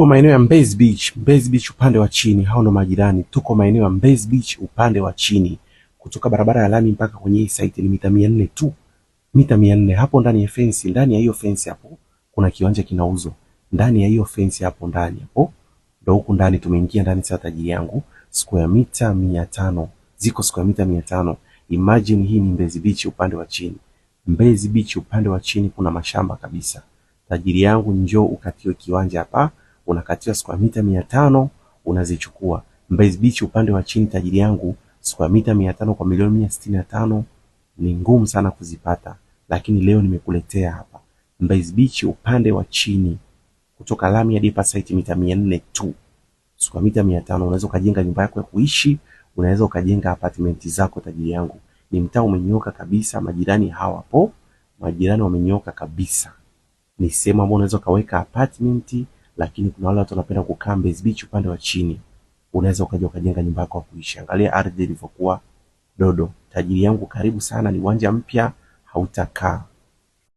Tupo maeneo ya Mbezi Beach. Mbezi Beach upande wa chini, hao ndo majirani. Tuko maeneo ya Mbezi Beach upande wa chini. Kutoka barabara ya lami mpaka kwenye hii site ni mita 400 tu. Mita 400. Hapo ndani ya fence, ndani ya hiyo fence hapo kuna kiwanja kinauzwa. Ndani ya hiyo fence hapo ndani hapo. Ndio huku ndani tumeingia ndani sasa tajiri yangu. Square mita 500. Ziko square mita 500. Imagine hii ni Mbezi Beach upande wa chini. Mbezi Beach upande wa chini kuna mashamba kabisa. Tajiri yangu, njoo ukatiwe kiwanja hapa. Unakatiwa square mita 500 unazichukua. Mbezi Beach upande wa chini tajiri yangu, square mita 500 kwa milioni 165 ni ngumu sana kuzipata, lakini leo nimekuletea hapa. Mbezi Beach upande wa chini kutoka lami hadi pa site mita 400 tu. Square mita 500 unaweza kujenga nyumba yako ya kuishi, unaweza ukajenga apartment zako tajiri yangu. Ni mtaa umenyoka kabisa, majirani hawapo. Majirani wamenyoka kabisa. Ni sehemu ambayo unaweza kaweka apartment, lakini kuna wale watu wanapenda kukaa Mbezi Beach upande wa chini. Unaweza ukaja ukajenga nyumba yako ya kuishi. Angalia ardhi ilivyokuwa dodo. Tajiri yangu, karibu sana, ni uwanja mpya, hautakaa.